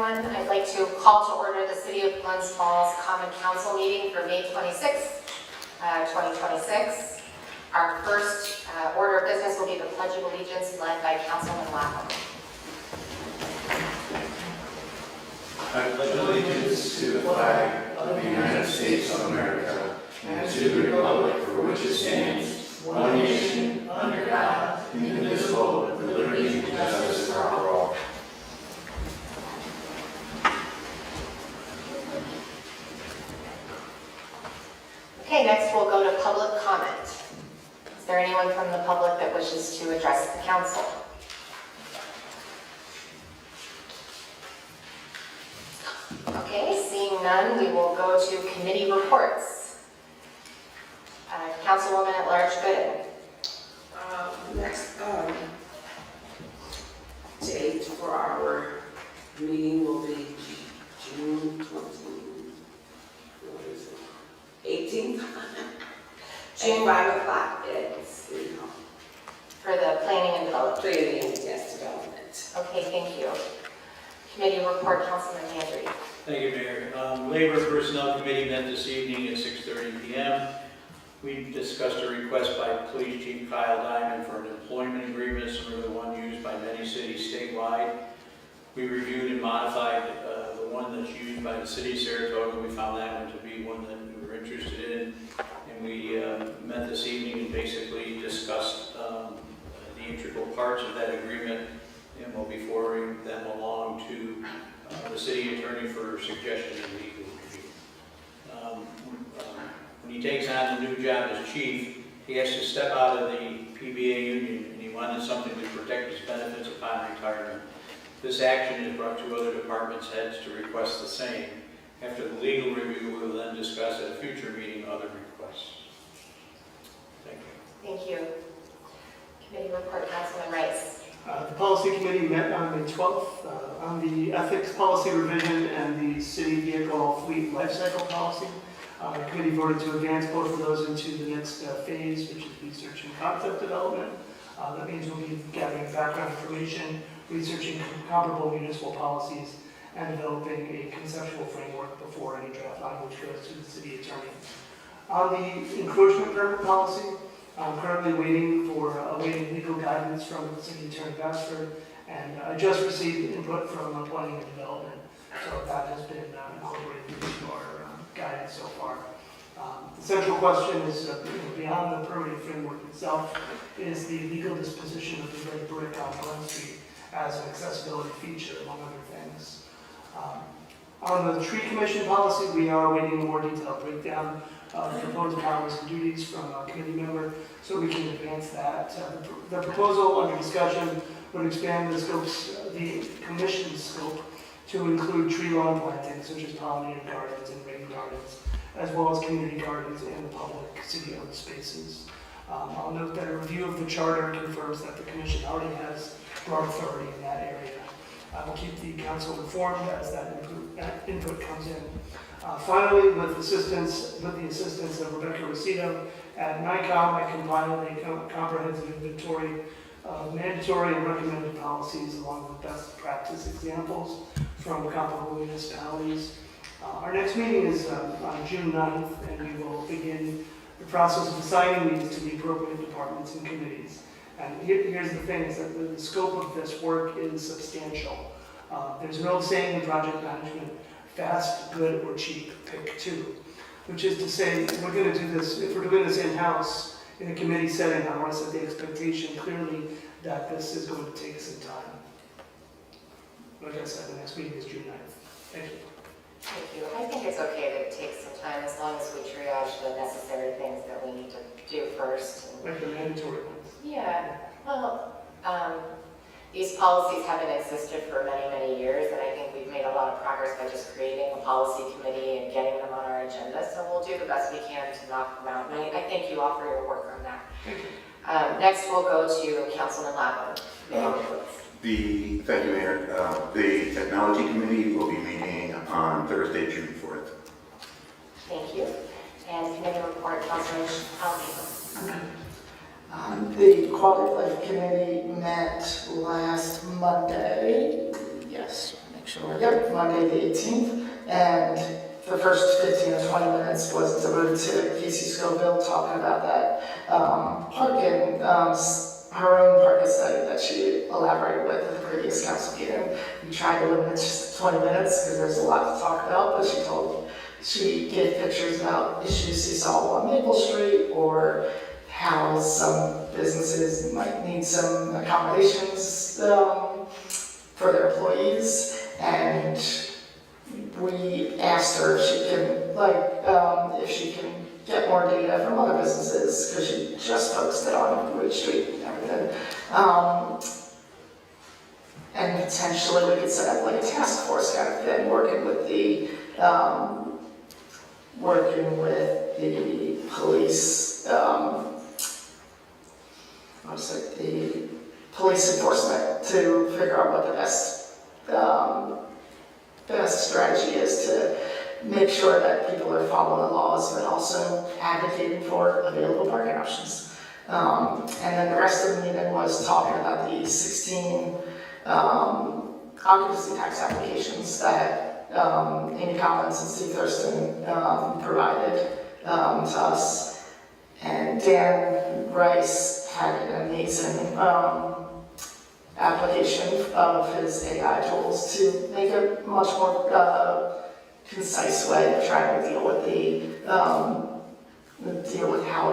everyone. I'd like to call to order the City of Glens Falls Common Council meeting for May 26th, 2026. Our first order of business will be the Pledge of Allegiance led by Councilman Lapham. I pledge allegiance to the flag of the United States of America and to the republic for which it stands, one nation, under God, indivisible, with liberty and justice for all. Okay, next we'll go to public comment. Is there anyone from the public that wishes to address the council? Okay, seeing none, we will go to committee reports. Councilwoman at Large Gooden. Next date for our meeting will be June 18th. June 5 o'clock at City Hall. For the planning and development. Planning and development. Okay, thank you. Committee report, Councilman Landry. Thank you, Mayor. Labor Personnel Committee met this evening at 6:30 p.m. We discussed a request by Police Chief Kyle Diamond for an employment agreement similar to the one used by many cities statewide. We reviewed and modified the one that's used by the city of Saratoga. We found that one to be one that we were interested in. And we met this evening and basically discussed the integral parts of that agreement, and we'll be forwarding them along to the city attorney for suggestion and legal review. When he takes on the new job as chief, he has to step out of the PBA union, and he wanted something to protect his benefits upon retirement. This action is brought to other departments' heads to request the same. After the legal review, we will then discuss at a future meeting other requests. Thank you. Thank you. Committee report, Councilman Rice. The policy committee met on May 12th on the ethics policy revision and the city vehicle fleet life cycle policy. The committee voted to advance both of those into the next phase, which is research and concept development. That means we'll be gathering background information, researching comparable municipal policies, and developing a conceptual framework before any draft language goes to the city attorney. On the encroachment permit policy, I'm currently waiting legal guidance from the city attorney Bassford, and I just received input from planning and development, so that has been incorporated into our guidance so far. The central question is, beyond the permitting framework itself, is the legal disposition of the red brick on Glen Street as an accessibility feature, among other things. On the tree commission policy, we are awaiting a more detailed breakdown of the proposed powers and duties from a committee member, so we can advance that. The proposal under discussion would expand the commission's scope to include tree lawn planting, such as pollinator gardens and rain gardens, as well as community gardens and public city-owned spaces. I'll note that a review of the charter confirms that the commission already has broad authority in that area. I will keep the council informed as that input comes in. Finally, with the assistance of Rebecca Rosito at NICOM, I compiled a comprehensive inventory of mandatory and recommended policies along with best practice examples from comparable municipalities. Our next meeting is on June 9th, and we will begin the process of assigning these to the appropriate departments and committees. And here's the thing, is that the scope of this work is substantial. There's no saying in project management, fast, good, or cheap, pick two. Which is to say, if we're going to do this, if we're doing this in-house, in a committee setting, I want to set the expectation clearly that this is going to take some time. Like I said, the next meeting is June 9th. Thank you. Thank you. I think it's okay that it takes some time as long as we triage the necessary things that we need to do first. Like the mandatory ones. Yeah, well, these policies haven't existed for many, many years, and I think we've made a lot of progress by just creating a policy committee and getting them on our agenda, so we'll do the best we can to knock them out, and I thank you all for your work on that. Thank you. Next, we'll go to Councilman Lapham. Thank you, Mayor. The Technology Committee will be meeting on Thursday, June 4th. Thank you. And committee report, Councilman Alvey. The Quality of Life Committee met last Monday. Yes, make Sure, yep, Monday the 18th, and the first 15 or 20 minutes was devoted to Casey Scoville talking about that park and her own park study that she elaborated with at the previous council meeting. We tried to limit it just to 20 minutes because there's a lot to talk about, but she gave pictures about issues she saw on Maple Street or how some businesses might need some accommodations for their employees. And we asked her if she can, if she can get more data from other businesses, because she just posted on Wood Street and everything. And potentially we could set up like a task force kind of thing, working with the police, the police enforcement to figure out what the best strategy is to make sure that people are following the laws, but also advocating for available parking options. And then the rest of the meeting was talking about the 16 occupancy tax applications that Amy Collins and Steve Thurston provided to us. And Dan Rice had an amazing application of his AI tools to make a much more concise way of trying to deal with how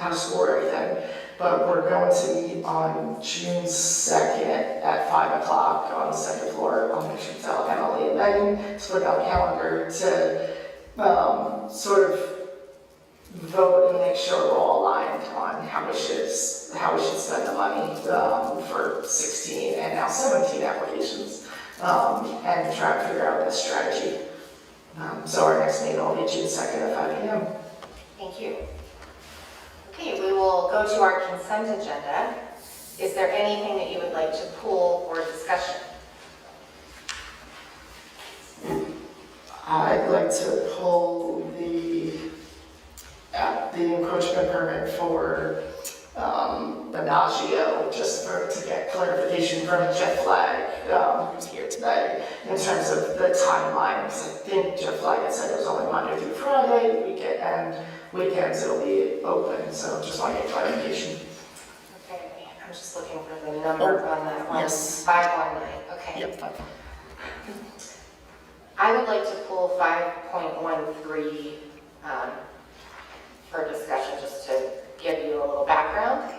to score everything. But we're going to meet on June 2nd at 5 o'clock on the second floor. I'll make sure to tell Emily and Megan to put out a calendar to sort of vote and make sure we're all aligned on how we should spend the money for 16 and now 17 applications, and try to figure out the strategy. So our next meeting will be June 2nd at 5 p.m. Thank you. Okay, we will go to our consent agenda. Is there anything that you would like to pull for discussion? I'd like to pull the encroachment permit for Benagio, just to get clarification from Jeff Flagg, who's here today, in terms of the timeline. Because I think Jeff Flagg had said it was only Monday through Friday, and weekends it'll be open, so just want to get clarification. Okay, I'm just looking for the number on that one. Yes. 519, okay. Yep. I would like to pull 5.13 for discussion, just to give you a little background.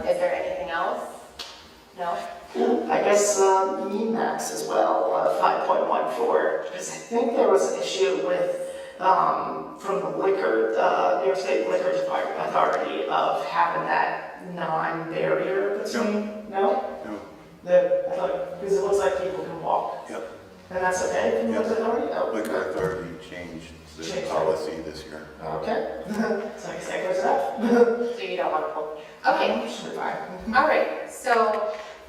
Is there anything else? No? I guess max as well, 5.14, because I think there was an issue with, from the New York State Liquor Authority of having that non-barrier between, no? No. Because it looks like people can walk. Yep. And that's okay from the Yep. Liquor Authority? Oh, Liquor Authority changed the policy this year. Okay. So I guess that goes up. So you don't want to pull? Okay. Should be fine. All right, so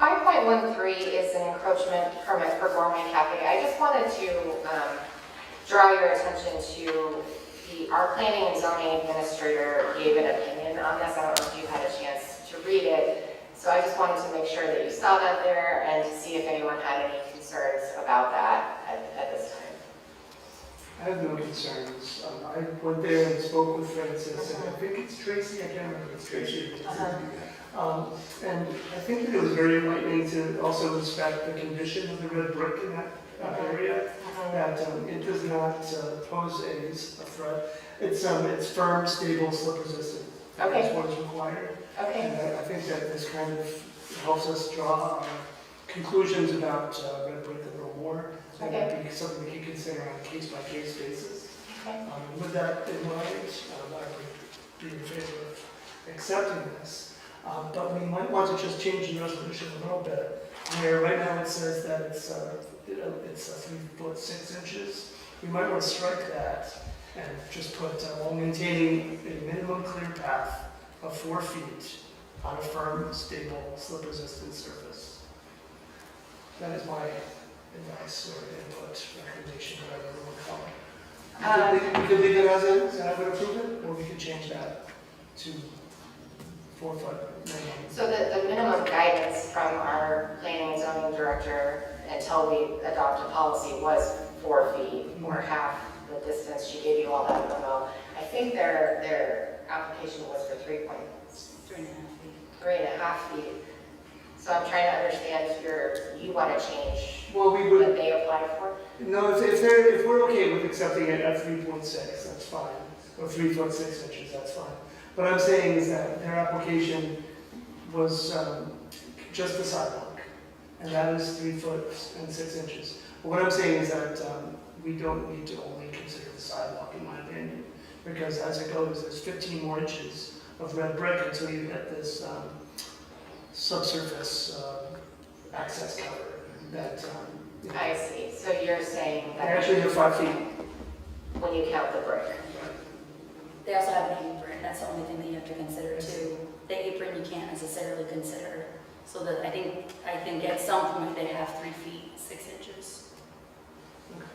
5.13 is an encroachment permit for Gourmet Cafe. I just wanted to draw your attention to our planning and zoning administrator gave an opinion on this. I don't know if you had a chance to read it. So I just wanted to make sure that you saw that there and to see if anyone had any concerns about that at this time. I have no concerns. I went there and spoke with Francis, and I think it's Tracy, I can't remember if it's Tracy. And I think that it was very enlightening to also inspect the condition of the red brick in that area, that it does not pose a threat. It's firm, stable, slip resistant. Okay. That's what is required. Okay. And I think that this kind of helps us draw our conclusions about red brick a little more. And that'd be something we can consider on a case-by-case basis. Okay. With that in mind, I would be in favor of accepting this. But we might want to just change the resolution a little bit, where right now it says that it's 3 foot 6 inches. We might want to strike that and just put, while maintaining a minimum clear path of 4 feet on a firm, stable, slip-resistant surface. That is my advice or input, recommendation, whatever we want to call it. We could leave it as is, and I would approve it, or we could change that to 4 foot minimum. So the minimum guidance from our planning and zoning director until we adopt a policy, was 4 feet, or half the distance. She gave you all that memo. I think their application was for 3.5 feet. So I'm trying to understand if you want to change Well, we what would, they applied for. no, if we're okay with accepting it at 3.6, that's fine. Or 3'6" that's fine. What I'm saying is that their application was just the sidewalk, and that is 3'6". But what I'm saying is that we don't need to only consider the sidewalk, in my opinion, because as it goes, there's 15 more inches of red brick until you get this subsurface access cover that, I see. So you're saying they that actually have 5 feet. when you count the brick. They also have an apron, that's the only thing that you have to consider too. The apron you can't necessarily consider, so that I think at some point they have 3 feet, 6 inches.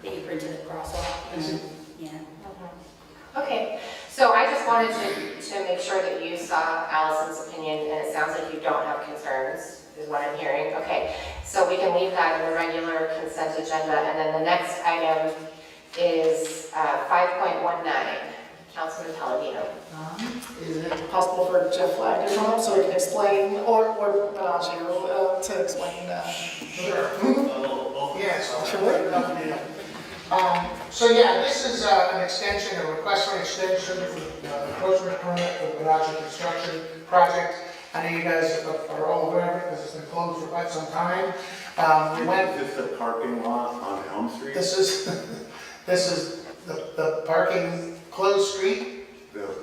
The apron to the crosswalk, and then, yeah. Okay, so I just wanted to make sure that you saw Allison's opinion, and it sounds like you don't have concerns, is what I'm hearing. Okay, so we can leave that in the regular consent agenda, and then the next item is 5.19, Councilman Palladino. Is it possible for Jeff Flagg to come up so he can explain, or Bellagio to explain? Sure. Yes. Sure. So yeah, this is an extension, a request for an extension for the encroachment permit for the Bellagio construction project. I know you guys are all aware of it because it's been closed for quite some time. We went. Is this the parking lot on Elm Street? This is the parking closed street.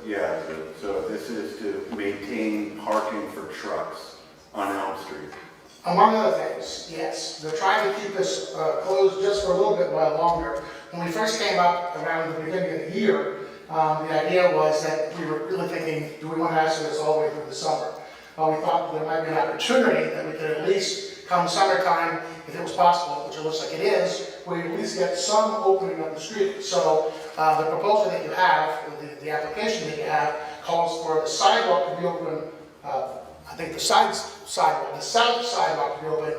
Yeah, so this is to maintain parking for trucks on Elm Street. Among other things, yes. They're trying to keep this closed just for a little bit while longer. When we first came up around the beginning of the year, the idea was that we were really thinking, do we want to ask this all the way through the summer? Well, we thought there might be an opportunity that we could at least come summertime, if it was possible, which it looks like it is, we at least get some opening of the street. So the proposal that you have, the application that you have, calls for the sidewalk to be open, I think the south sidewalk to be open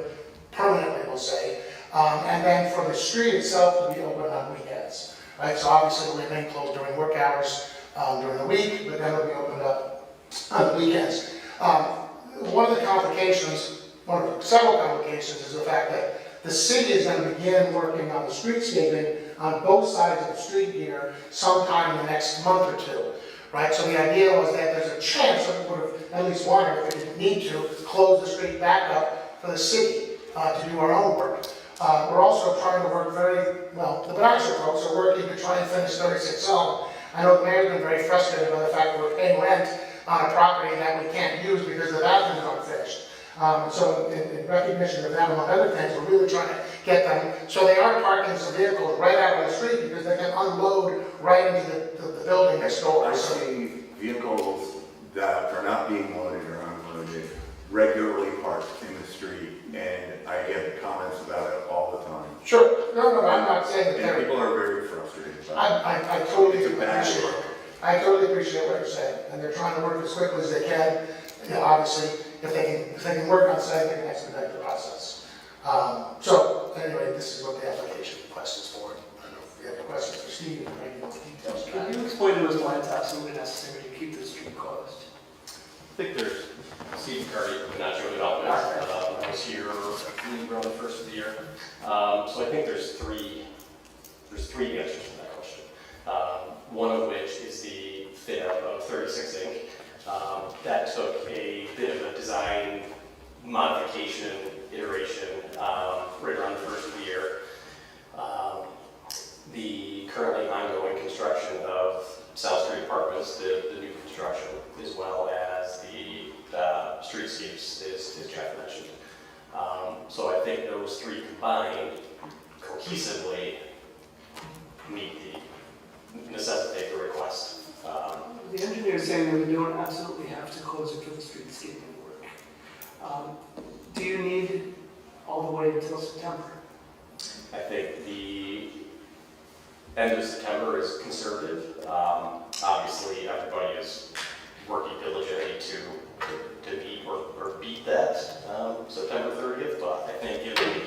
permanently, we'll say, and then for the street itself to be open on weekends. Right, so obviously it will remain closed during work hours during the week, but then it'll be opened up on the weekends. One of the complications, one of the several complications, is the fact that the city is going to begin working on the streetscaping on both sides of the street here sometime in the next month or two. Right, so the idea was that there's a chance that we would have at least wanted, if we didn't need to, close the street back up for the city to do our own work. We're also trying to work very, well, the Bellagio folks are working to try and finish 36L. I know the mayor's been very frustrated by the fact that we're paying rent on a property that we can't use because the bathrooms aren't finished. So in recognition of that, among other things, we're really trying to get them, so they are parking some vehicles right out on the street because they can unload right into the building next door. I So, see vehicles that are not being loaded or unloaded regularly parked in the street, and I get comments about it all the time. sure, no, I'm not saying that And they're, people are very frustrated about it. I totally It's a bad appreciate look. it. I totally appreciate what you're saying, and they're trying to work as quickly as they can. You know, obviously, if they can work on site, they can expedite the process. So anyway, this is what the application request is for. I don't know if you have any questions for Steve, or any more details. Can you explain to us why it's absolutely necessary to keep the street closed? I think there's Steve Cardi from Natural Development. I was here around the first of the year. So I think there's three answers to that question. One of which is the fit out of 36 Inc. That took a bit of a design modification iteration right around the first of the year. The currently ongoing construction of South Street Apartments, the new construction, as well as the streetscapes, as Jeff mentioned. So I think those three combined cohesively meet the necessitate the request. The engineer is saying that we don't absolutely have to close it for the streetscaping work. Do you need all the way until September? I think the end of September is conservative. Obviously, everybody is working diligently to meet or beat that September 30th, but I think given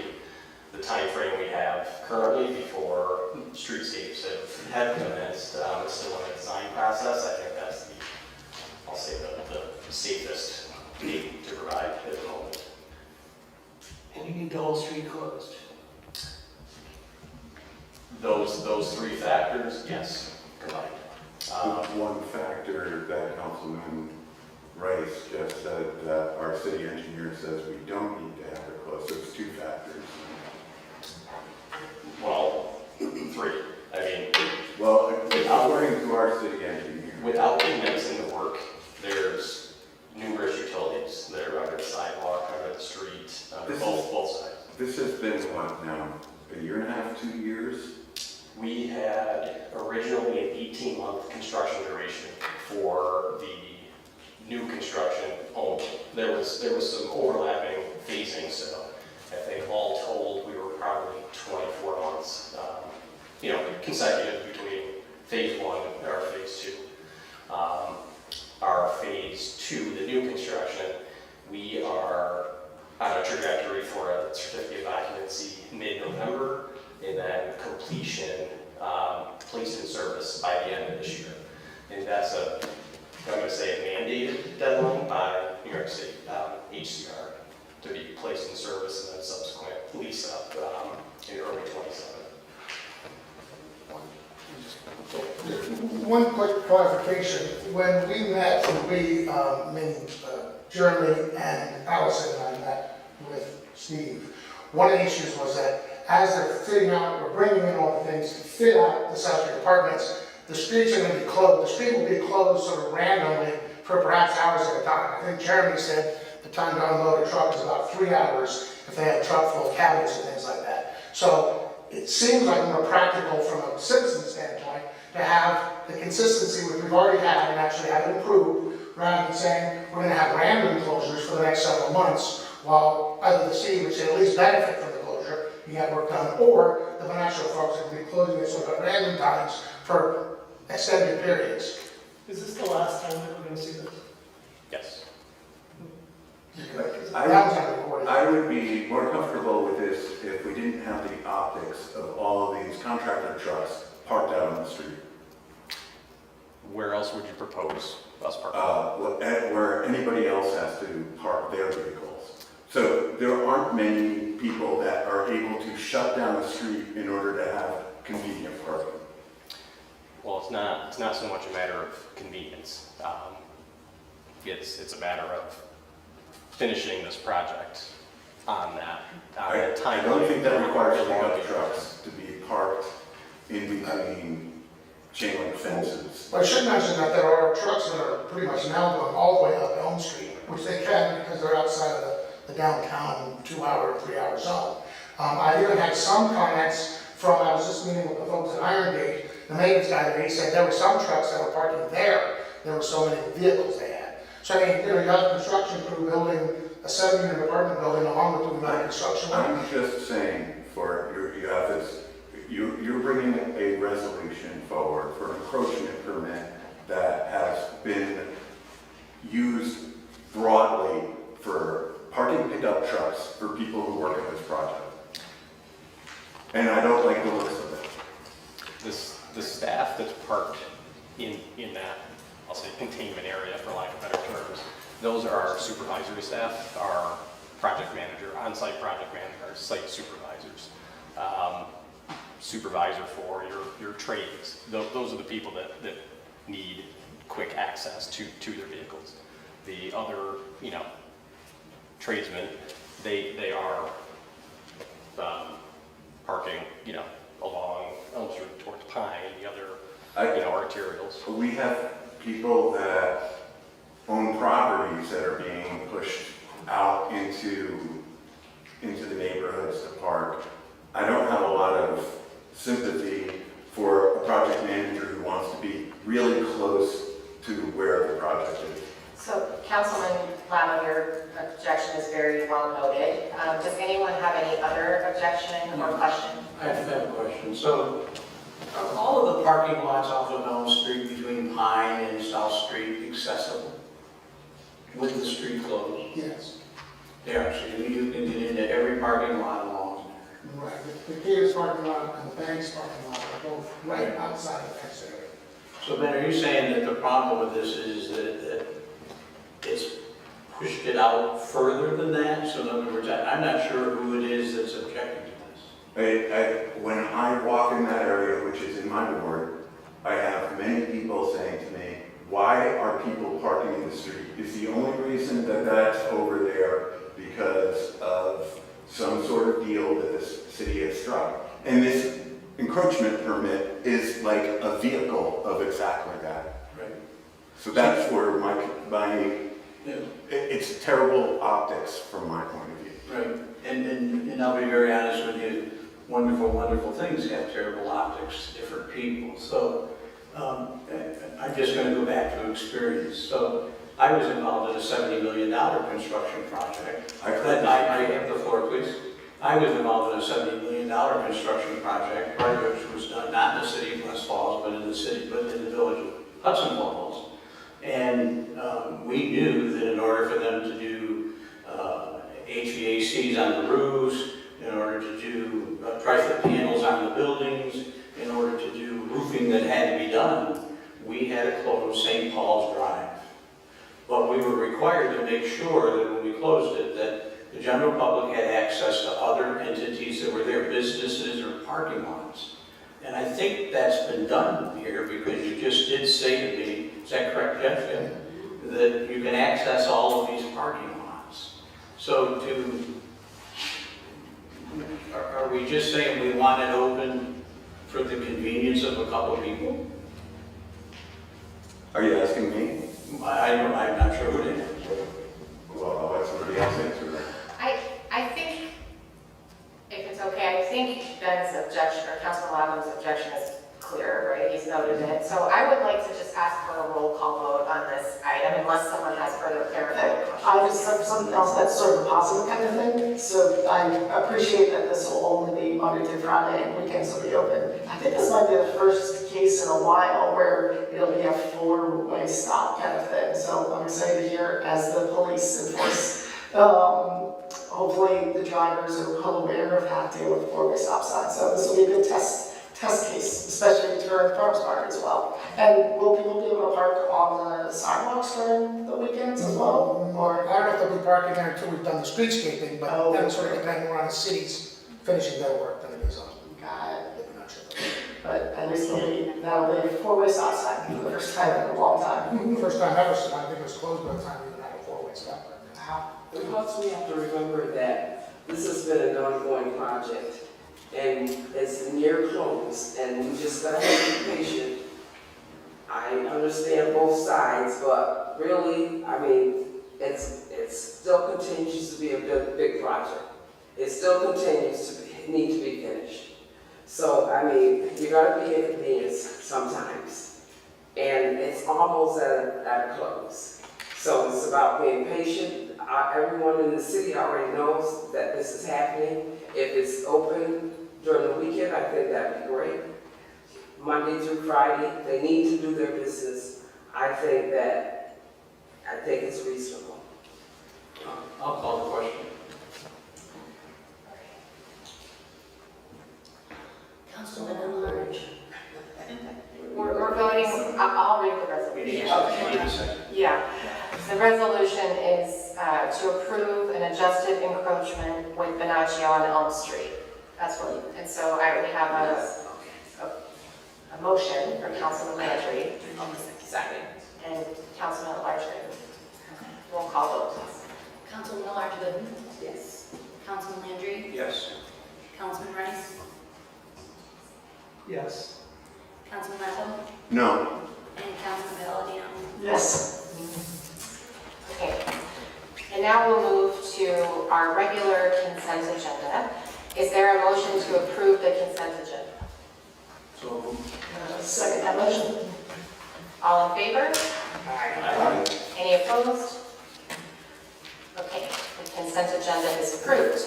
the time frame we have currently before streetscapes have commenced, is still in the design process. I think that's the, I'll say the safest date to provide at the moment. And you need the whole street closed. Those three factors, yes, combined. One factor that Councilman Rice just said that our city engineer says we don't need to have it closed, so it's two factors. Well, three. I mean, Well, according to our city engineer. without commencing the work, there's numerous utilities that are under the sidewalk, under the street, under both sides. This has been what now, a year and a half, 2 years? We had originally an 18-month construction duration for the new construction only. There was some overlapping phasing, so I think all told, we were probably 24 months, consecutive between phase one or phase two. Our phase two, the new construction, we are on a trajectory for a certificate of occupancy mid-November, and then completion placed in service by the end of this year. And that's I'm going to say a mandated deadline by New York State HCR to be placed in service and then subsequent lease up in early 27. One quick clarification. When we met, Jeremy and Allison and I met with Steve, one of the issues was that as they're fitting out, we're bringing in all the things to fit out the South Street apartments, the streets are going to be closed. The street will be closed sort of randomly for perhaps hours at a time. I think Jeremy said the time to unload a truck is about 3 hours if they have a truck full of cabinets and things like that. So it seems like more practical from a citizen standpoint to have the consistency which we've already had and actually have it improved, rather than saying we're going to have random closures for the next several months while either the city, which at least benefit from the closure, you have work done, or the financial folks are going to be closing it sort of at random times for extended periods. Is this the last time that we're going to see this? Yes. That was on recording. I would be more comfortable with this if we didn't have the optics of all these contractor trucks parked out on the street. Where else would you propose us parking? Where anybody else has to park their vehicles. So there aren't many people that are able to shut down the street in order to have convenient parking. Well, it's not so much a matter of convenience. It's a matter of finishing this project on that time. I don't think that requires pickup trucks to be parked in between chain link fences. But I should mention that there are trucks that are pretty much now going all the way up Elm Street, which they can because they're outside of the downtown 2 hour, 3 hour zone. I even had some comments from, I was just meeting with the folks at Iron Gate, the maintenance guy there, he said there were some trucks that were parking there. There were so many vehicles they had. So I mean, you have a construction crew building a 7-unit apartment building along with doing that construction work. I'm just saying, you're bringing a resolution forward for an encroachment permit that has been used broadly for parking pickup trucks for people who work at this project. And I don't like the looks of it. The staff that's parked in that, I'll say, containment area, for lack of better terms, those are our supervisory staff, our project manager, on-site project manager, our site supervisors, supervisor for your trades. Those are the people that need quick access to their vehicles. The other, tradesmen, they are parking, along Elm Street towards Pine and the other, arterials. We have people that own properties that are being pushed out into the neighborhoods to park. I don't have a lot of sympathy for a project manager who wants to be really close to where the project is. So Councilman Lavin, your objection is very well noted. Does anyone have any other objection or question? I have a question. So, are all of the parking lots off of Elm Street between Pine and South Street accessible with the street closed? Yes. They are, so you can get into every parking lot along there. Right, the Kia's parking lot and the bank's parking lot are both right outside of that area. So Ben, are you saying that the problem with this is that it's pushed it out further than that? So in other words, I'm not sure who it is that's objecting to this. When I walk in that area, which is in my ward, I have many people saying to me, why are people parking in the street? Is the only reason that that's over there because of some sort of deal that the city has struck? And this encroachment permit is like a vehicle of exactly that. Right. So that's where Yeah. it's terrible optics from my point of view. Right, and I'll be very honest with you, wonderful, wonderful things have terrible optics to different people. So I'm just going to go back to experience. So I was involved in a $70 million construction project. I have the floor, please. I was involved in a $70 million construction project, part of which was done not in the city of Glens Falls, but in the village of Hudson Falls. And we knew that in order for them to do HVACs on the roofs, in order to do trifid panels on the buildings, in order to do roofing that had to be done, we had to close St. Paul's Drive. But we were required to make sure that when we closed it, that the general public had access to other entities that were their businesses or parking lots. And I think that's been done here because you just did say to me, is that correct, Jeff? Yeah. That you can access all of these parking lots. So are we just saying we want it open for the convenience of a couple of people? Are you asking me? I'm not sure who it is. Well, I'll let somebody else answer that. I think, if it's okay, I think Ben's objection, or Councilman Lavam's objection is clear, right? He's noted it. So I would like to just ask for a roll call vote on this item, unless someone has further clarifying questions. I just have something else that's sort of a positive kind of thing. So I appreciate that this will only be Monday through Friday and weekends will be open. I think this might be the first case in a while where it'll be a four-way stop kind of thing. So I'm excited to hear as the police enforce. Hopefully the drivers are well aware of how to deal with four-way stop signs. So this will be a good test case, especially during Farmers Market as well. And will people be able to park on the sidewalks during the weekends as well? Or I don't know if they'll be parking there until we've done the streetscaping, but that'll sort of depend more on the cities finishing their work than it is on. got it. I'm not sure. But at least that'll be a four-way stop sign for the first time in a long time. First time ever, so I think it was closed by the time we even had a four-way stop. Wow. We also have to remember that this has been an ongoing project, and it's near close, and we just gotta be patient. I understand both sides, but really, I mean, it still continues to be a big project. It still continues to need to be finished. So, I mean, you gotta be inconvenienced sometimes, and it's almost at a close. So it's about being patient. Everyone in the city already knows that this is happening. If it's open during the weekend, I think that'd be great. Monday through Friday, they need to do their business. I think it's reasonable. I'll call the question. Councilman at large. We're voting, I'll read the resolution. Okay. Yeah, the resolution is to approve an adjusted encroachment with Benicio on Elm Street. That's what, and so I would have a motion from Councilman Landry. Second. And Councilman at large. Roll call vote, please. Councilman at large Gooden. Yes. Councilman Landry. Yes. Councilman Rice. Yes. Councilman Latham. No. And Councilman Palladino. Yes. Okay. And now we'll move to our regular consent agenda. Is there a motion to approve the consent agenda? So, Second that motion. All in favor? Aye. Any opposed? Okay, the consent agenda is approved.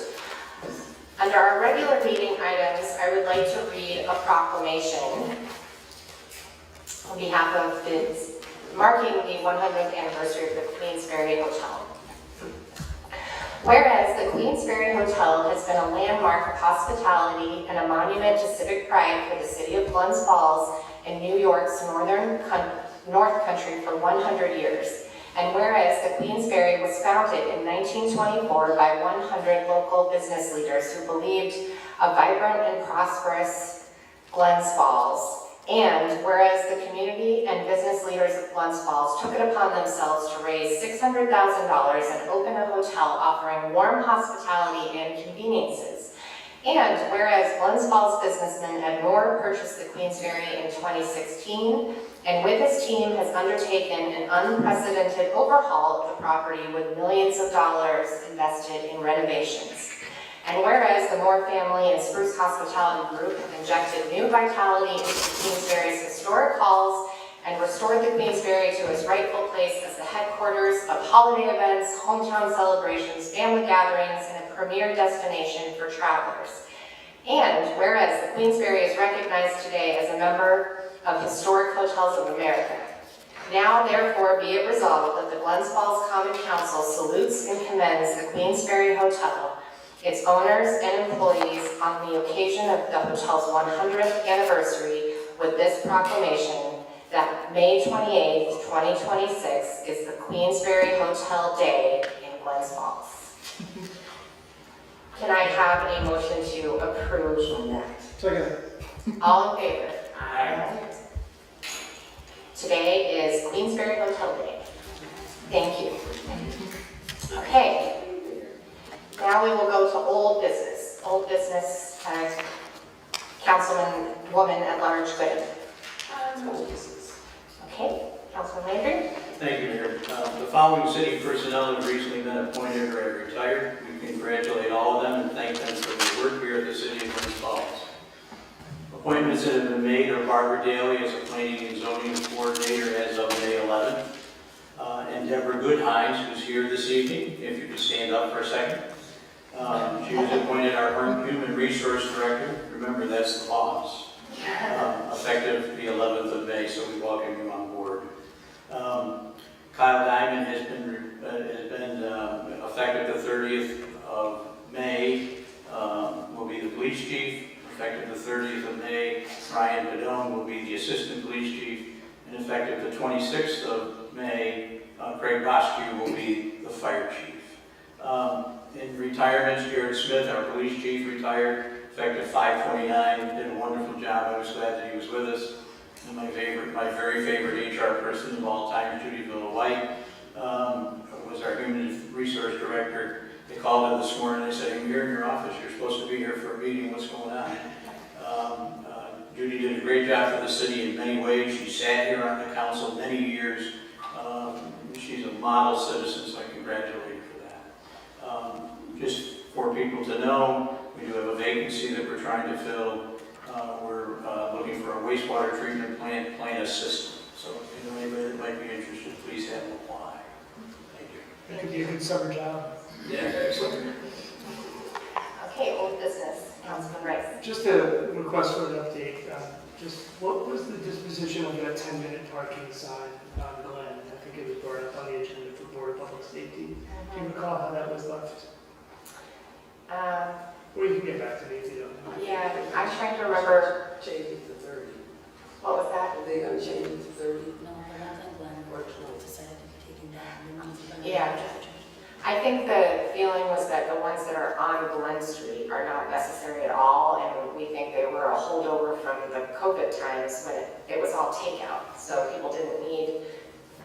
Under our regular meeting items, I would like to read a proclamation on behalf of marking the 100th anniversary of the Queensberry Hotel. Whereas the Queensberry Hotel has been a landmark of hospitality and a monument to civic pride for the city of Glens Falls in New York's North Country for 100 years. And whereas the Queensberry was founded in 1924 by 100 local business leaders who believed a vibrant and prosperous Glens Falls. And whereas the community and business leaders of Glens Falls took it upon themselves to raise $600,000 and open a hotel offering warm hospitality and conveniences. And whereas Glens Falls businessman Ed Moore purchased the Queensberry in 2016, and with his team has undertaken an unprecedented overhaul of the property with millions of dollars invested in renovations. And whereas the Moore family and Spruce Hospitality Group have injected new vitality into the Queensberry's historic halls and restored the Queensberry to its rightful place as the headquarters of holiday events, hometown celebrations, family gatherings, and a premier destination for travelers. And whereas the Queensberry is recognized today as a member of Historic Hotels of America, now therefore be it resolved that the Glens Falls Common Council salutes and commends the Queensberry Hotel, its owners and employees on the occasion of the hotel's 100th anniversary with this proclamation that May 28, 2026 is the Queensberry Hotel Day in Glens Falls. Can I have a motion to approve that? Second. All in favor? Aye. Today is Queensberry Hotel Day. Thank you. Okay. Now we will go to old business. Old business, Councilwoman at Large Gooden. Okay, Councilman Landry. Thank you, Mayor. The following city personnel have recently been appointed or have retired. We congratulate all of them and thank them for their work here at the city of Glens Falls. Appointments that have been made are Barbara Daly as a planning and zoning coordinator as of May 11th. And Deborah Goodhines, who's here this evening, if you could stand up for a second. She was appointed our Human Resource Director. Remember, that's the boss. Effective the 11th of May, so we welcome you on board. Kyle Diamond has been effective the 30th of May, will be the police chief. Effective the 30th of May, Ryan Padone will be the assistant police chief. And effective the 26th of May, Craig Bosque will be the fire chief. In retirement, Jared Smith, our police chief, retired effective 5/29. Did a wonderful job. I was glad that he was with us. And my very favorite HR person of all time, Judy Villa-White, was our human resource director. They called her this morning. They said, "I'm here in your office. You're supposed to be here for a meeting. What's going on?" Judy did a great job for the city in many ways. She sat here on the council many years. She's a model citizen, so I congratulate her for that. Just for people to know, we do have a vacancy that we're trying to fill. We're looking for a wastewater treatment plant assistant. So if you know anybody that might be interested, please have them apply. Thank you. That could be a good summer job. Yeah, excellent. Okay, old business, Councilman Rice. Just a request for an update. Just what was the disposition of that 10-minute parking sign on Glen? I think it was brought up on the agenda for Board of Public Safety. Do you recall how that was left? Or you can get back to me if you don't know. Yeah, I'm trying to remember, Change it to 30. what was that? Are they gonna change it to 30? No, I don't think Glenn decided to be taken down. Yeah. I think the feeling was that the ones that are on Glen Street are not necessary at all, and we think they were a holdover from the COVID times when it was all takeout. So people didn't need,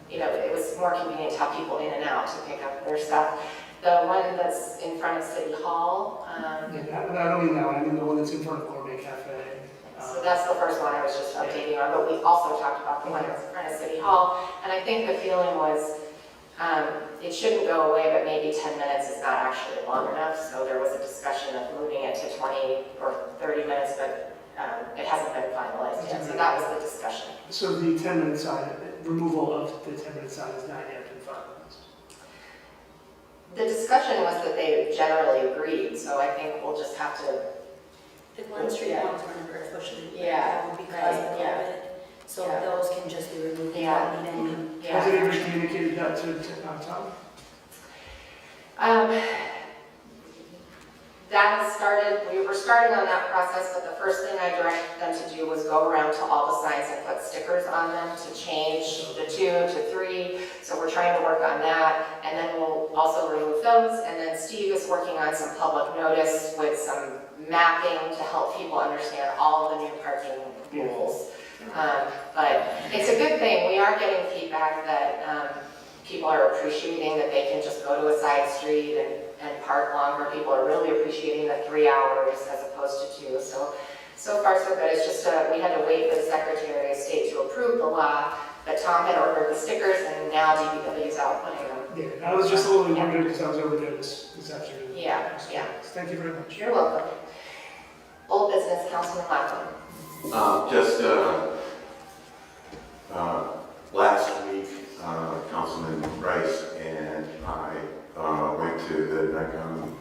it was more convenient to have people in and out to pick up their stuff. The one that's in front of City Hall, I don't mean that one. I mean the one that's in front of Gourmet Cafe. so that's the first one I was just updating on, but we also talked about the one that's in front of City Hall. And I think the feeling was, it shouldn't go away, but maybe 10 minutes is not actually long enough. So there was a discussion of moving it to 20 or 30 minutes, but it hasn't been finalized yet. So that was the discussion. So the 10-minute sign, removal of the 10-minute sign has not yet been finalized. The discussion was that they generally agreed, so I think we'll just have to, The Glen Street ones were never officially, Yeah, because of right, yeah. COVID. So Yeah. those can just be removed. You Yeah. don't need any. Has anybody communicated that to Tom? that has started, we were starting on that process, but the first thing I directed them to do was go around to all the signs and put stickers on them to change the 2 to 3. So we're trying to work on that, and then we'll also remove those. And then Steve is working on some public notice with some mapping to help people understand all the new parking rules. But it's a good thing. We are getting feedback that people are appreciating that they can just go to a side street and park longer. People are really appreciating the 3 hours as opposed to 2. So far so good. It's just we had to wait for the Secretary of State to approve the law, but Tom had ordered the stickers and now DPW is outputting them. Yeah, I was just a little wondering because I was over there this afternoon. Yeah. Thank you very much. You're welcome. Old business, Councilman Laughlin. Just last week, Councilman Rice and I went to the NICOM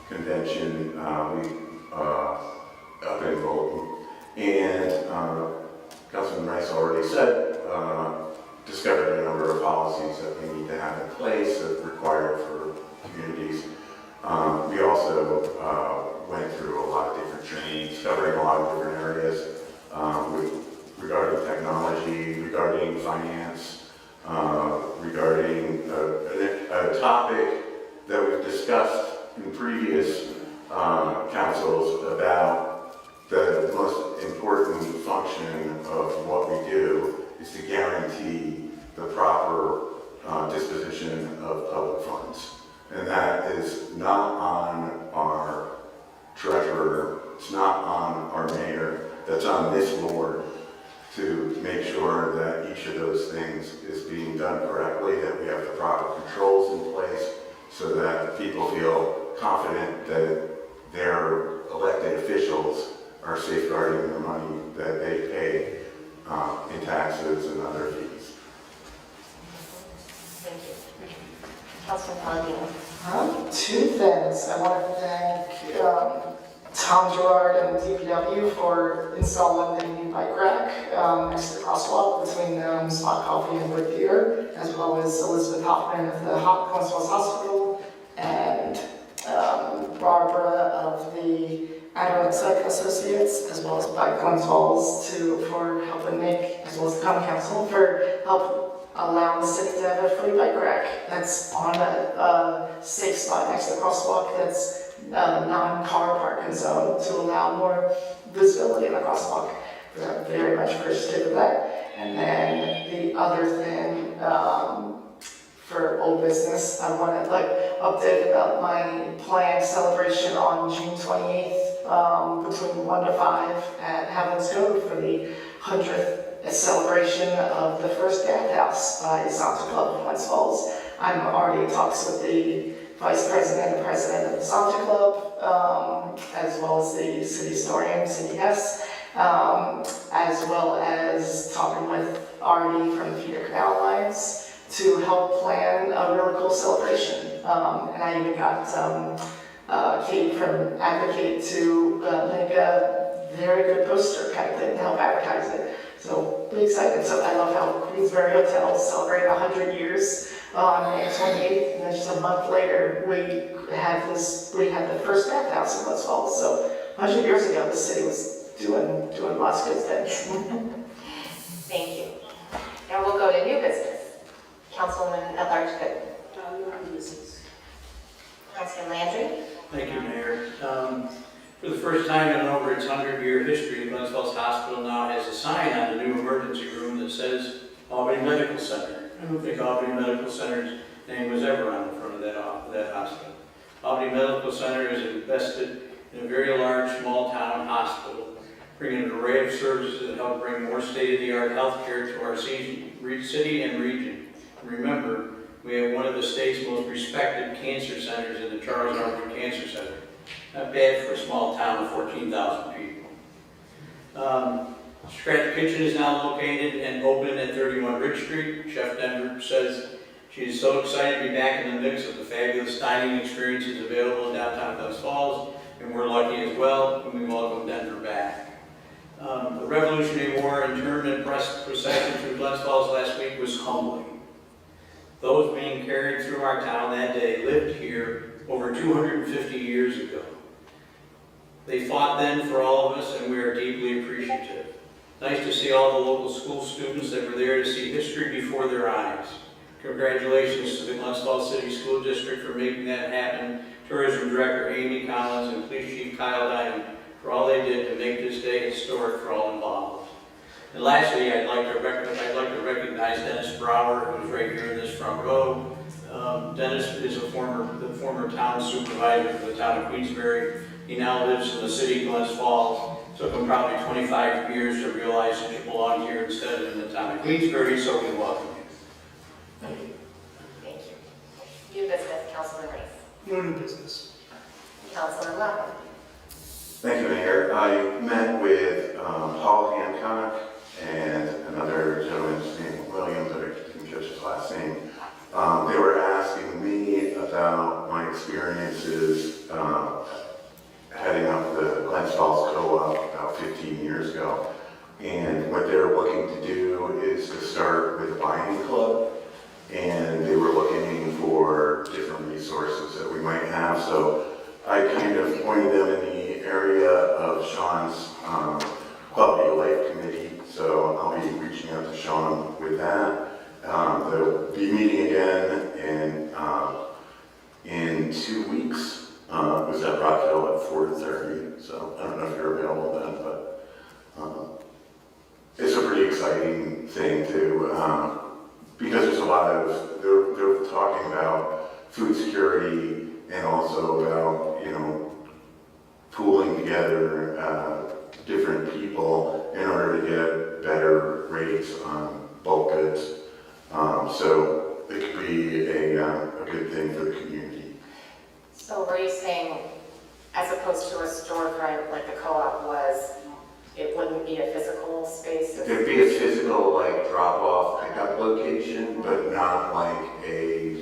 convention up in Bolton, and Councilman Rice already said, discovered a number of policies that we need to have in place that are required for communities. We also went through a lot of different trainings, covering a lot of different areas regarding technology, regarding finance, regarding a topic that we've discussed in previous councils about the most important function of what we do is to guarantee the proper disposition of public funds. And that is not on our treasurer, it's not on our mayor, that's on this board to make sure that each of those things is being done correctly, that we have the proper controls in place so that people feel confident that their elected officials are safeguarding the money that they pay in taxes and other fees. Thank you. Councilman Palladino. 2 things. I want to thank Tom Gerard and DPW for installing the new bike rack next to the crosswalk between Spot Coffee and Wood Theater, as well as Elizabeth Hoffman of the Glens Hospital and Barbara of the Adirondack Cycle Associates, as well as Bike Glens for helping make, as well as the County Council for help allow the city to have a free bike rack that's on a safe spot next to the crosswalk that's non-car parking zone to allow more visibility in the crosswalk. I'm very much appreciative of that. And then the other thing for old business, I want to update about my planned celebration on June 28th between 1 to 5 at Heaven's Cove for the 100th celebration of the first bathhouse by Santa Club of Glens Falls. I'm already in talks with the Vice President and President of the Santa Club, as well as the city historian, Cindy Hess, as well as talking with Artie from the Feeder Canal Alliance to help plan a really cool celebration. And I even got Kate from Advocate to make a very good poster kind of thing to help advertise it. So, pretty excited. So I love how Queensberry Hotel is celebrating 100 years on May 28th, and then just a month later, we had the first bathhouse in Glens Falls. So 100 years ago, the city was doing lots of good things. Thank you. Now we'll go to new business. Councilman at large, good. Councilman Landry. Thank you, Mayor. For the first time in over its 100-year history, Glens Falls Hospital now has a sign on the new emergency room that says Albany Medical Center. I don't think Albany Medical Center's name was ever on the front of that hospital. Albany Medical Center is invested in a very large, small-town hospital, bringing an array of services that help bring more state-of-the-art health care to our city and region. Remember, we have one of the state's most respected cancer centers in the Charles Darwin Cancer Center. Not bad for a small town of 14,000 people. Scratch Kitchen is now located and open at 31 Ridge Street. Chef Denver says she is so excited to be back in the mix of the fabulous dining experiences available in downtown Glens Falls, and we're lucky as well when we welcome Denver back. The Revolutionary War internment procession through Glens Falls last week was humbling. Those being carried through our town that day lived here over 250 years ago. They fought then for all of us, and we are deeply appreciative. Nice to see all the local school students that were there to see history before their eyes. Congratulations to the Glens City School District for making that happen, Tourism Director Amy Collins and Police Chief Kyle Diamond for all they did to make this day historic for all involved. And lastly, I'd like to recognize Dennis Brower, who's right here in this front row. Dennis is the former town supervisor for the town of Queensbury. He now lives in the city of Glens Falls. Took him probably 25 years to realize that you belong here instead of in the town of Queensbury, so we welcome you. Thank you. New business, Councilman Reese. No new business. Councilman Lovett. Thank you, Mayor. I met with Paul Hancock and another gentleman named Williams, but I didn't catch his last name. They were asking me about my experiences heading up the Glens Falls Co-op about 15 years ago. And what they're looking to do is to start with a buying club. And they were looking for different resources that we might have. So I kind of pointed them in the area of Sean's Quality of Life Committee. So I'll be reaching out to Sean with that. They'll be meeting again in 2 weeks. It was at Rockville at 4:30, so I don't know if you're available then, but it's a pretty exciting thing too, because there's a lot of, they're talking about food security and also about, you know, pooling together different people in order to get better rates on bulk goods. So it could be a good thing for the community. So were you saying, as opposed to a storefront like the co-op was, it wouldn't be a physical space? There'd be a physical, like, drop-off pickup location, but not like a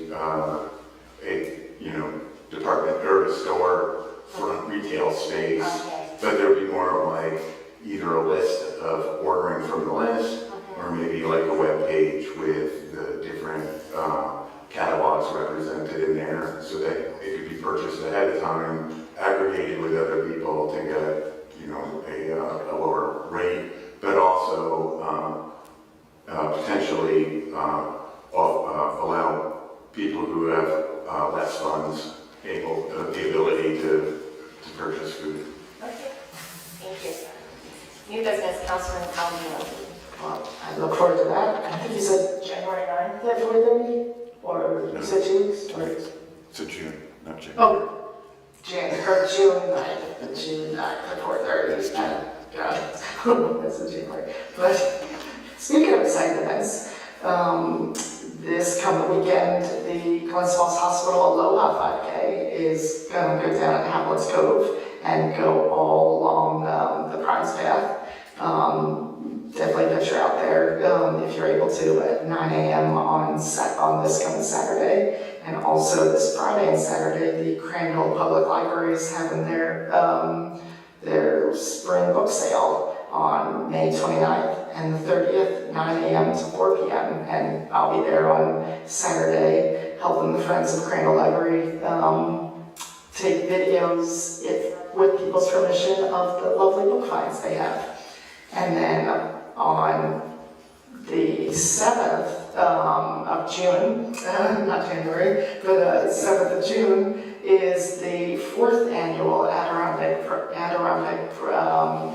you know, department or a store front retail space. Okay. But there'd be more of like either a list of ordering from the list, or maybe like a web page with the different catalogs represented in there, so that it could be purchased ahead of time, aggregated with other people to get, you know, a lower rate, but also potentially allow people who have less funds the ability to purchase food. Okay, thank you. New business, Councilman Calhoun. Well, I look forward to that. I think you said January 9th at 4:30, or you said 2 weeks, or? It's a June, not June. Oh, June 9th, June 9th at 4:30. God, that's in January. But speaking of exciting events, this coming weekend, the Glens Falls Hospital Aloha 5K is going to go down at Hamlet's Cove and go all along the Prize Path. Definitely venture out there if you're able to at 9 a.m. on this coming Saturday. And also this Friday and Saturday, the Crandall Public Library is having their spring book sale on May 29th and the 30th, 9 a.m. to 4 p.m. And I'll be there on Saturday helping the Friends of Crandall Library take videos with people's permission of the lovely book finds they have. And then on the 7th of June, not January, but 7th of June is the 4th annual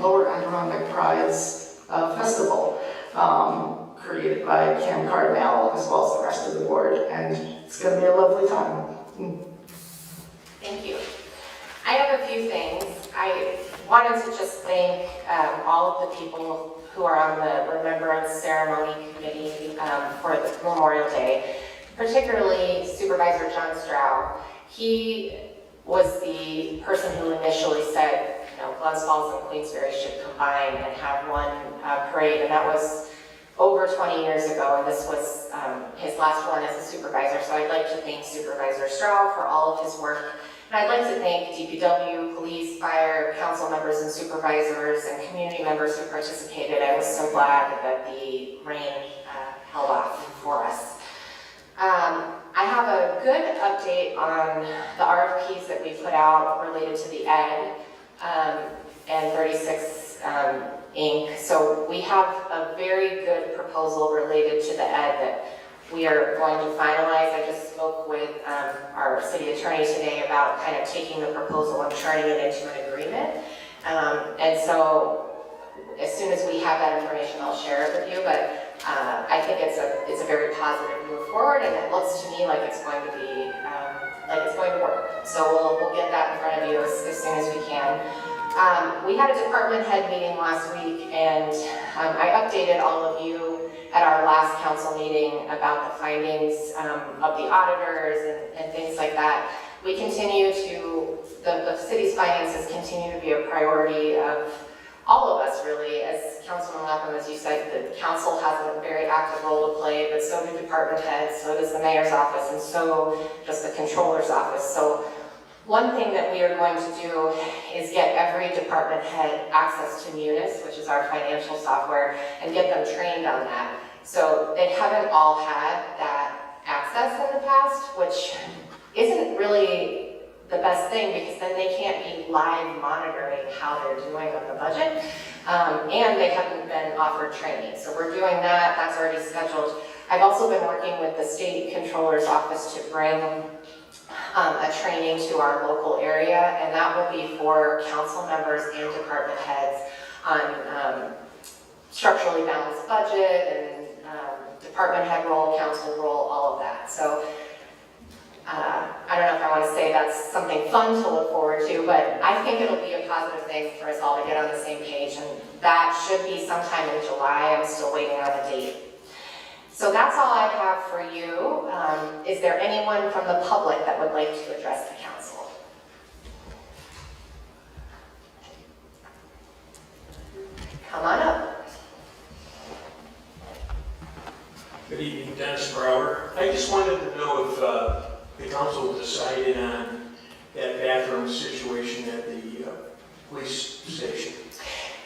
Lower Adirondack Prize Festival, created by Cam Cardinal as well as the rest of the board, and it's going to be a lovely time. Thank you. I have a few things. I wanted to just thank all of the people who are on the Remembrance Ceremony Committee for the Memorial Day, particularly Supervisor John Stroud. He was the person who initially said, you know, Glens Falls and Queensbury should combine and have one parade, and that was over 20 years ago, and this was his last one as a supervisor. So I'd like to thank Supervisor Stroud for all of his work. And I'd like to thank DPW, police, fire, council members and supervisors and community members who participated. I was so glad that the rain held off for us. I have a good update on the RFPs that we put out related to the ed. and 36 Inc. So we have a very good proposal related to the ed that we are going to finalize. I just spoke with our city attorney today about kind of taking the proposal and turning it into an agreement. And so as soon as we have that information, I'll share it with you. But I think it's a very positive move forward, and it looks to me like it's going to be work. So we'll get that in front of you as soon as we can. We had a department head meeting last week, and I updated all of you at our last council meeting about the findings of the auditors and things like that. We continue to, the city's finances continue to be a priority of all of us, really. As Councilman Lapham, as you said, the council has a very active role to play, but so do department heads, so does the mayor's office, and so does the controller's office. So one thing that we are going to do is get every department head access to Munis, which is our financial software, and get them trained on that. So they haven't all had that access in the past, which isn't really the best thing, because then they can't be live monitoring how they're doing on the budget, and they haven't been offered training. So we're doing that, that's already scheduled. I've also been working with the state controller's office to bring a training to our local area, and that will be for council members and department heads on structurally balanced budget and department head role, council role, all of that. So I don't know if I want to say that's something fun to look forward to, but I think it'll be a positive thing for us all to get on the same page, and that should be sometime in July. I'm still waiting on a date. So that's all I have for you. Is there anyone from the public that would like to address the council? Come on up. Good evening, Dennis Brower. I just wanted to know if the council decided on that bathroom situation at the police station.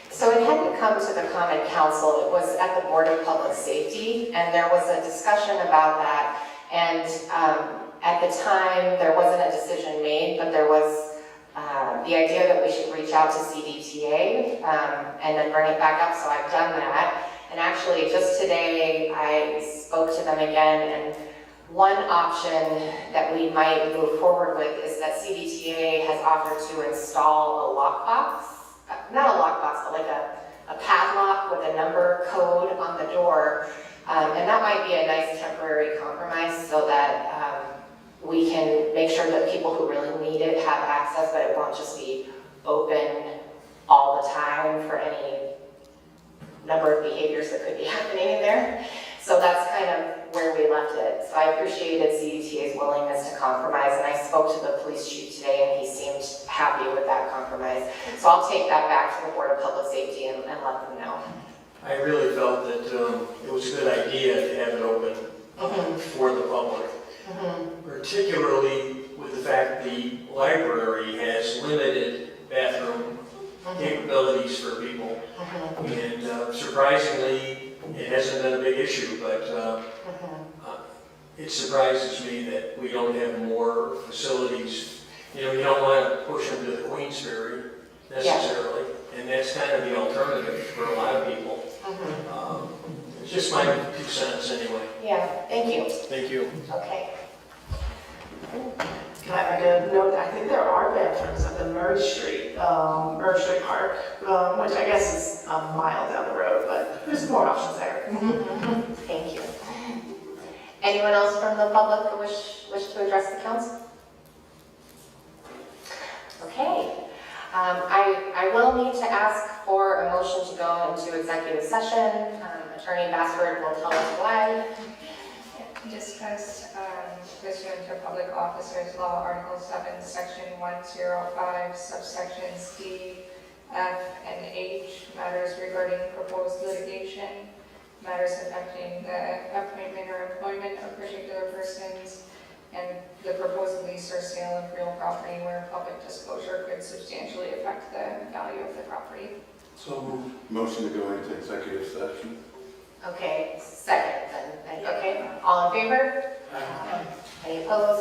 So it hadn't come to the common council, it was at the Board of Public Safety, and there was a discussion about that, and at the time, there wasn't a decision made, but there was the idea that we should reach out to CDTA and then bring it back up, so I've done that. And actually, just today, I spoke to them again, and one option that we might move forward with is that CDTA has offered to install a lockbox. Not a lockbox, but like a padlock with a number code on the door. And that might be a nice temporary compromise so that we can make sure that people who really need it have access, but it won't just be open all the time for any number of behaviors that could be happening in there. So that's kind of where we left it. So I appreciated CDTA's willingness to compromise, and I spoke to the police chief today, and he seemed happy with that compromise. So I'll take that back to the Board of Public Safety and let them know. I really felt that it was a good idea to have it open for the public, particularly with the fact the library has limited bathroom capabilities for people. And surprisingly, it hasn't been a big issue, but it surprises me that we don't have more facilities. You know, you don't want to push them to the Queensbury necessarily, and that's kind of the alternative for a lot of people. It's just my 2 cents anyway. Yeah, thank you. Thank you. Okay. Can I make a note? I think there are bathrooms at the Murray Street Park, which I guess is a mile down the road, but there's more options there. Thank you. Anyone else from the public who wish to address the council? Okay. I will need to ask for a motion to go into executive session. Attorney Bassford will tell us why. Discuss pursuant to Public Officers Law, Article 7, Section 105, subsections D, F, and H, matters regarding proposed litigation, matters affecting the appointment or employment of particular persons, and the proposed lease or sale of real property where public disclosure could substantially affect the value of the property. So moved. Motion to go into executive session. Okay, second then. Okay, all in favor? Any opposed?